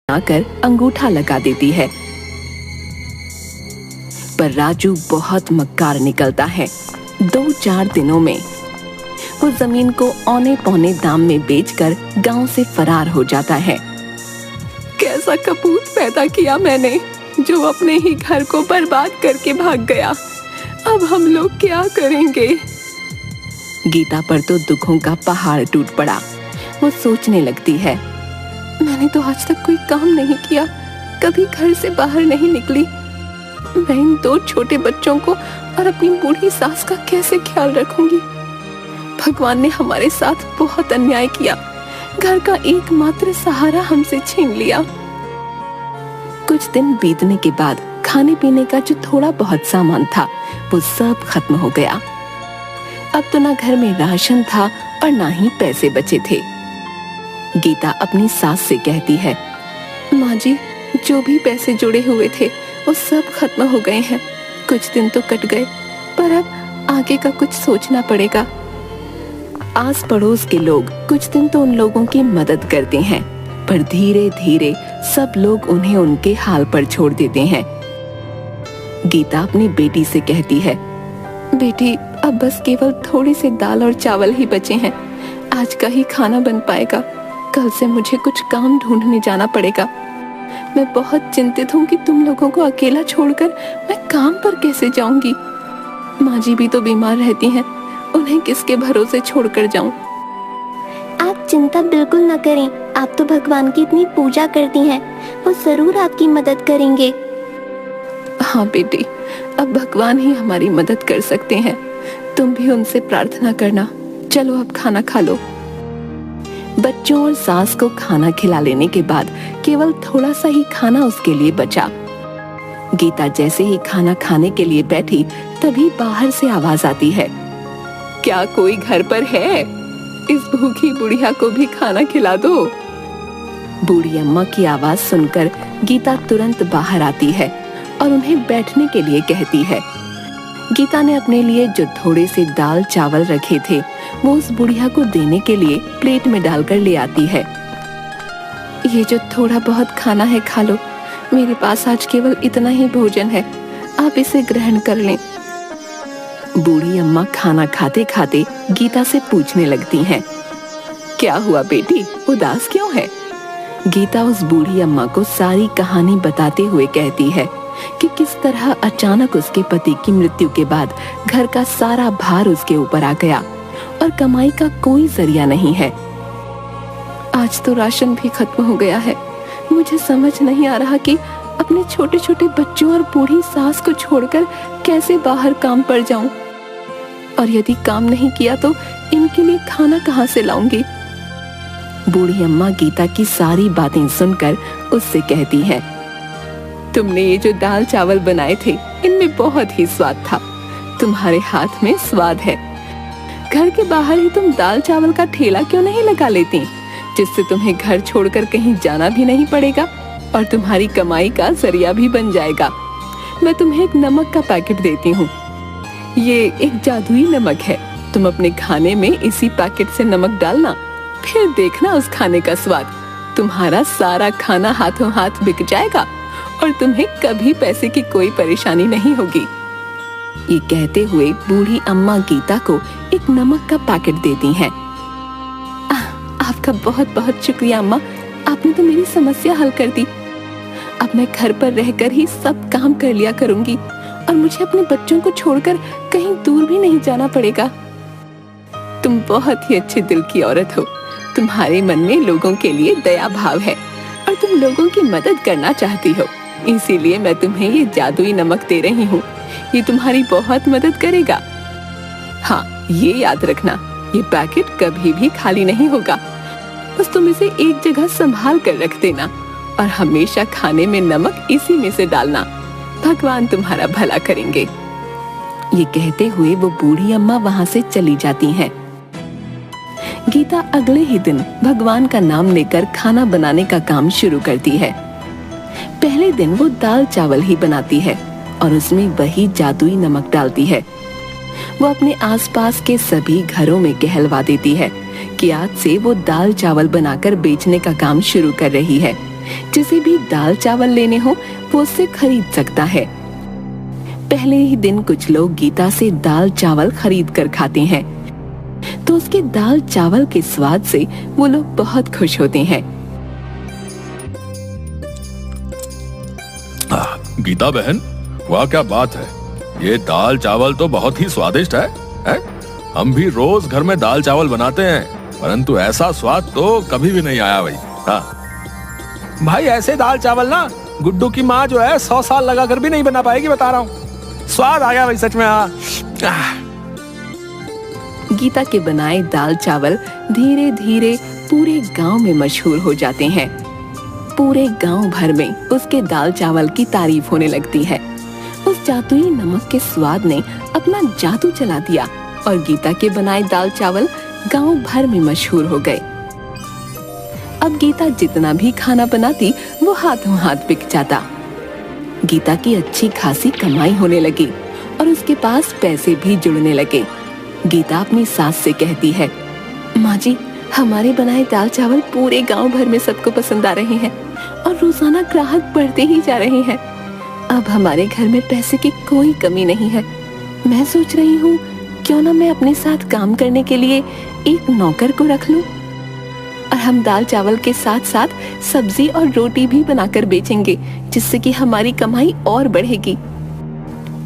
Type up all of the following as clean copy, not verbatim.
आकर अंगूठा लगा देती है। पर राजू बहुत मक्कार निकलता है। 2-4 दिनों में वो जमीन को औने पौने दाम में बेचकर गांव से फरार हो जाता है। कैसा कपूत पैदा किया मैंने, जो अपने ही घर को बर्बाद करके भाग गया। अब हम लोग क्या करेंगे? गीता पर तो दुखों का पहाड़ टूट पड़ा। वो सोचने लगती है, मैंने तो आज तक कोई काम नहीं किया, कभी घर से बाहर नहीं निकली। मैं इन 2 छोटे बच्चों को और अपनी बूढ़ी सास का कैसे ख्याल रखूंगी? भगवान ने हमारे साथ बहुत अन्याय किया, घर का एकमात्र सहारा हमसे छीन लिया। कुछ दिन बीतने के बाद खाने पीने का जो थोड़ा बहुत सामान था वो सब खत्म हो गया। अब तो ना घर में राशन था और ना ही पैसे बचे थे। गीता अपनी सास से कहती है, माँ जी, जो भी पैसे जुड़े हुए थे वो सब खत्म हो गए हैं। कुछ दिन तो कट गए, पर अब आगे का कुछ सोचना पड़ेगा। आस पड़ोस के लोग कुछ दिन तो उन लोगों की मदद करते हैं, पर धीरे धीरे सब लोग उन्हें उनके हाल पर छोड़ देते हैं। गीता अपनी बेटी से कहती है, बेटी, अब बस केवल थोड़े से दाल और चावल ही बचे हैं। आज का ही खाना बन पाएगा, कल से मुझे कुछ काम ढूंढने जाना पड़ेगा। मैं बहुत चिंतित हूँ कि तुम लोगों को अकेला छोड़कर मैं काम पर कैसे जाऊंगी। माँ जी भी तो बीमार रहती हैं, उन्हें किसके भरोसे छोड़कर जाऊं? आप चिंता बिल्कुल न करें, आप तो भगवान की इतनी पूजा करती हैं, वो जरूर आपकी मदद करेंगे। हाँ बेटी, अब भगवान ही हमारी मदद कर सकते हैं। तुम भी उनसे प्रार्थना करना। चलो अब खाना खा लो। बच्चों और सास को खाना खिला लेने के बाद केवल थोड़ा सा ही खाना उसके लिए बचा। गीता जैसे ही खाना खाने के लिए बैठी तभी बाहर से आवाज आती है, क्या कोई घर पर है? इस भूखी बुढ़िया को भी खाना खिला दो। बूढ़ी अम्मा की आवाज सुनकर गीता तुरंत बाहर आती है और उन्हें बैठने के लिए कहती है। गीता ने अपने लिए जो थोड़े से दाल चावल रखे थे वो उस बुढ़िया को देने के लिए प्लेट में डालकर ले आती है। ये जो थोड़ा बहुत खाना है खा लो, मेरे पास आज केवल इतना ही भोजन है, आप इसे ग्रहण कर लें। बूढ़ी अम्मा खाना खाते खाते गीता से पूछने लगती हैं, क्या हुआ बेटी, उदास क्यों है? गीता उस बूढ़ी अम्मा को सारी कहानी बताते हुए कहती है कि किस तरह अचानक उसके पति की मृत्यु के बाद घर का सारा भार उसके ऊपर आ गया और कमाई का कोई जरिया नहीं है। आज तो राशन भी खत्म हो गया है। मुझे समझ नहीं आ रहा कि अपने छोटे छोटे बच्चों और बूढ़ी सास को छोड़कर कैसे बाहर काम पर जाऊं, और यदि काम नहीं किया तो इनके लिए खाना कहां से लाऊंगी? बूढ़ी अम्मा गीता की सारी बातें सुनकर उससे कहती है, तुमने ये जो दाल चावल बनाए थे इनमें बहुत ही स्वाद था। तुम्हारे हाथ में स्वाद है। घर के बाहर ही तुम दाल चावल का ठेला क्यों नहीं लगा लेती, जिससे तुम्हें घर छोड़कर कहीं जाना भी नहीं पड़ेगा और तुम्हारी कमाई का जरिया भी बन जाएगा। मैं तुम्हें एक नमक का पैकेट देती हूँ। ये एक जादुई नमक है। तुम अपने खाने में इसी पैकेट से नमक डालना, फिर देखना उस खाने का स्वाद। तुम्हारा सारा खाना हाथों हाथ बिक जाएगा और तुम्हें कभी पैसे की कोई परेशानी नहीं होगी। ये कहते हुए बूढ़ी अम्मा गीता को एक नमक का पैकेट देती हैं। आपका बहुत बहुत शुक्रिया अम्मा, आपने तो मेरी समस्या हल कर दी। अब मैं घर पर रहकर ही सब काम कर लिया करूंगी और मुझे अपने बच्चों को छोड़कर कहीं दूर भी नहीं जाना पड़ेगा। तुम बहुत ही अच्छे दिल की औरत हो। तुम्हारे मन में लोगों के लिए दया भाव है और तुम लोगों की मदद करना चाहती हो, इसीलिए मैं तुम्हें ये जादुई नमक दे रही हूँ। ये तुम्हारी बहुत मदद करेगा। हाँ, ये याद रखना, ये पैकेट कभी भी खाली नहीं होगा। बस तुम इसे एक जगह संभाल कर रख देना और हमेशा खाने में नमक इसी में से डालना। भगवान तुम्हारा भला करेंगे। ये कहते हुए वो बूढ़ी अम्मा वहाँ से चली जाती हैं। गीता अगले ही दिन भगवान का नाम लेकर खाना बनाने का काम शुरू करती है। पहले दिन वो दाल चावल ही बनाती है और उसमें वही जादुई नमक डालती है। वो अपने आसपास के सभी घरों में कहलवा देती है कि आज से वो दाल चावल बनाकर बेचने का काम शुरू कर रही है जिसे भी दाल चावल लेने हो वो उससे खरीद सकता है। पहले ही दिन कुछ लोग गीता से दाल चावल खरीद कर खाते हैं, तो उसके दाल चावल के स्वाद से वो लोग बहुत खुश होते हैं। गीता बहन, वाह क्या बात है, ये दाल चावल तो बहुत ही स्वादिष्ट है? हम भी रोज घर में दाल चावल बनाते हैं, परंतु ऐसा स्वाद तो कभी भी नहीं आया भाई। हाँ भाई, ऐसे दाल चावल ना गुड्डू की माँ जो है 100 साल लगा कर भी नहीं बना पाएगी, बता रहा हूँ। स्वाद आ गया भाई सच में। गीता के बनाए दाल चावल धीरे धीरे पूरे गांव में मशहूर हो जाते हैं। पूरे गांव भर में उसके दाल चावल की तारीफ होने लगती है। उस जादुई नमक के स्वाद ने अपना जादू चला दिया और गीता के बनाए दाल चावल गांव भर में मशहूर हो गए। अब गीता जितना भी खाना बनाती वो हाथों हाथ बिक जाता। गीता की अच्छी खासी कमाई होने लगी और उसके पास पैसे भी जुड़ने लगे। गीता अपनी सास से कहती है, माँ जी, हमारे बनाए दाल चावल पूरे गांव भर में सबको पसंद आ रहे हैं और रोजाना ग्राहक बढ़ते ही जा रहे हैं। अब हमारे घर में पैसे की कोई कमी नहीं है। मैं सोच रही हूँ क्यों ना मैं अपने साथ काम करने के लिए एक नौकर को रख लूं और हम दाल चावल के साथ साथ सब्जी और रोटी भी बनाकर बेचेंगे, जिससे कि हमारी कमाई और बढ़ेगी।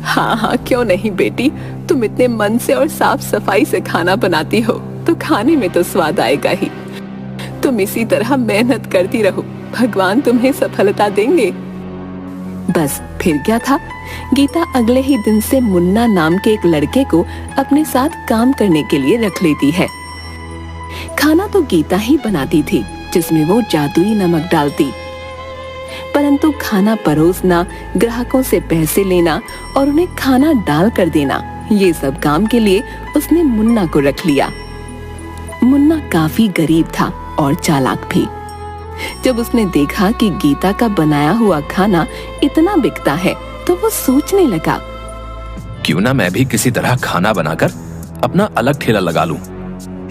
हाँ हाँ, क्यों नहीं बेटी, तुम इतने मन से और साफ सफाई से खाना बनाती हो तो खाने में तो स्वाद आएगा ही। तुम इसी तरह मेहनत करती रहो, भगवान तुम्हें सफलता देंगे। बस फिर क्या था, गीता अगले ही दिन से मुन्ना नाम के एक लड़के को अपने साथ काम करने के लिए रख लेती है। खाना तो गीता ही बनाती थी, जिसमें वो जादुई नमक डालती, परंतु खाना परोसना, ग्राहकों से पैसे लेना और उन्हें खाना डाल कर देना, ये सब काम के लिए उसने मुन्ना को रख लिया। मुन्ना काफी गरीब था और चालाक भी। जब उसने देखा कि गीता का बनाया हुआ खाना इतना बिकता है तो वो सोचने लगा, क्यों ना मैं भी किसी तरह खाना बनाकर अपना अलग ठेला लगा लूं।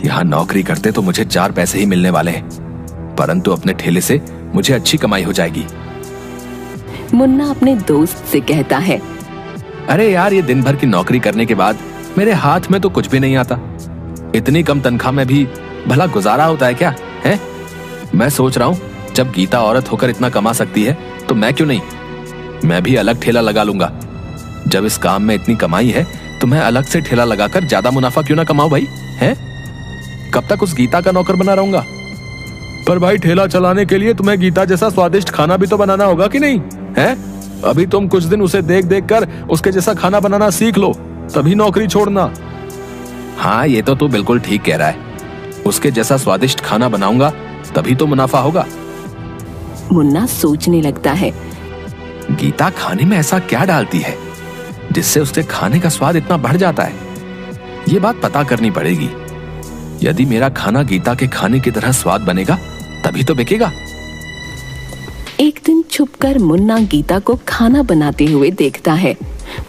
यहाँ नौकरी करते तो मुझे 4 पैसे ही मिलने वाले हैं, परंतु अपने ठेले से मुझे अच्छी कमाई हो जाएगी। मुन्ना अपने दोस्त से कहता है, अरे यार, ये दिन भर की नौकरी करने के बाद मेरे हाथ में तो कुछ भी नहीं आता। इतनी कम तनख्वाह में भी भला गुजारा होता है क्या? है? मैं सोच रहा हूँ जब गीता औरत होकर इतना कमा सकती है तो मैं क्यों नहीं, मैं भी अलग ठेला लगा लूंगा। जब इस काम में इतनी कमाई है तो मैं अलग से ठेला लगाकर ज्यादा मुनाफा क्यों ना कमाऊं भाई? है? कब तक उस गीता का नौकर बना रहूंगा? पर भाई, ठेला चलाने के लिए तुम्हें गीता जैसा स्वादिष्ट खाना भी तो बनाना होगा कि नहीं? है? अभी तुम कुछ दिन उसे देख देख कर उसके जैसा खाना बनाना सीख लो, तभी नौकरी छोड़ना। हाँ, ये तो तू बिल्कुल ठीक कह रहा है। उसके जैसा स्वादिष्ट खाना बनाऊंगा तभी तो मुनाफा होगा। मुन्ना सोचने लगता है, गीता खाने में ऐसा क्या डालती है जिससे उसके खाने का स्वाद इतना बढ़ जाता है? ये बात पता करनी पड़ेगी। यदि मेरा खाना गीता के खाने की तरह स्वाद बनेगा तभी तो बिकेगा। एक दिन छुपकर मुन्ना गीता को खाना बनाते हुए देखता है।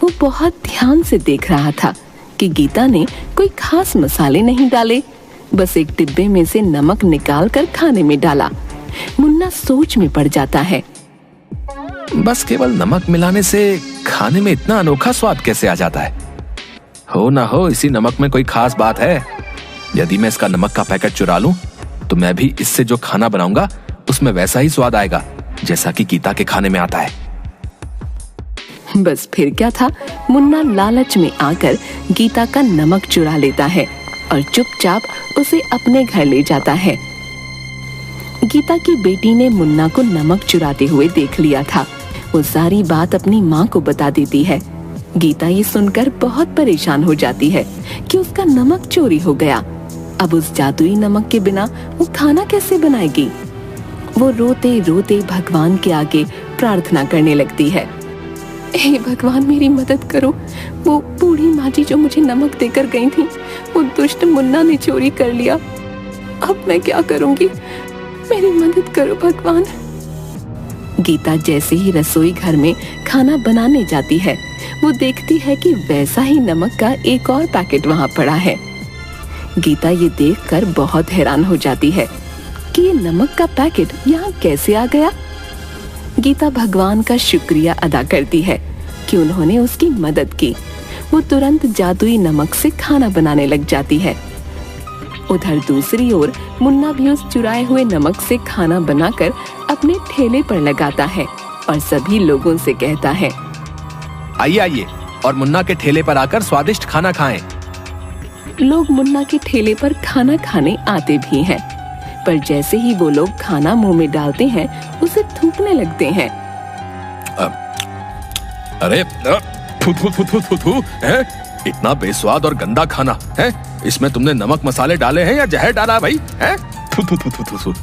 वो बहुत ध्यान से देख रहा था कि गीता ने कोई खास मसाले नहीं डाले, बस एक डिब्बे में से नमक निकाल कर खाने में डाला। मुन्ना सोच में पड़ जाता है, बस केवल नमक मिलाने से खाने में इतना अनोखा स्वाद कैसे आ जाता है? हो ना हो इसी नमक में कोई खास बात है। यदि मैं इसका नमक का पैकेट चुरा लूं तो मैं भी इससे जो खाना बनाऊंगा उसमें वैसा ही स्वाद आएगा जैसा कि गीता के खाने में आता है। बस फिर क्या था, मुन्ना लालच में आकर गीता का नमक चुरा लेता है और चुपचाप उसे अपने घर ले जाता है। गीता की बेटी ने मुन्ना को नमक चुराते हुए देख लिया था। वो सारी बात अपनी माँ को बता देती है। गीता ये सुनकर बहुत परेशान हो जाती है कि उसका नमक चोरी हो गया। अब उस जादुई नमक के बिना वो खाना कैसे बनाएगी? वो रोते रोते भगवान के आगे प्रार्थना करने लगती है, हे भगवान, मेरी मदद करो। वो बूढ़ी माँ जी जो मुझे नमक देकर गई थी, वो दुष्ट मुन्ना ने चोरी कर लिया। अब मैं क्या करूंगी? मेरी मदद करो भगवान। गीता जैसे ही रसोई घर में खाना बनाने जाती है, वो देखती है कि वैसा ही नमक का एक और पैकेट वहां पड़ा है। गीता ये देखकर बहुत हैरान हो जाती है कि ये नमक का पैकेट यहाँ कैसे आ गया। गीता भगवान का शुक्रिया अदा करती है कि उन्होंने उसकी मदद की। वो तुरंत जादुई नमक से खाना बनाने लग जाती है। उधर दूसरी ओर मुन्ना भी उस चुराए हुए नमक से खाना बनाकर अपने ठेले पर लगाता है और सभी लोगों से कहता है, आइए आइए और मुन्ना के ठेले पर आकर स्वादिष्ट खाना खाएं। लोग मुन्ना के ठेले पर खाना खाने आते भी हैं, पर जैसे ही वो लोग खाना मुंह में डालते हैं उसे थूकने लगते हैं। अरे थू थू थू थू थू थू, हैं? इतना बेस्वाद और गंदा खाना है। इसमें तुमने नमक मसाले डाले हैं या जहर डाला है भाई? हैं? थू थू थू थू थू।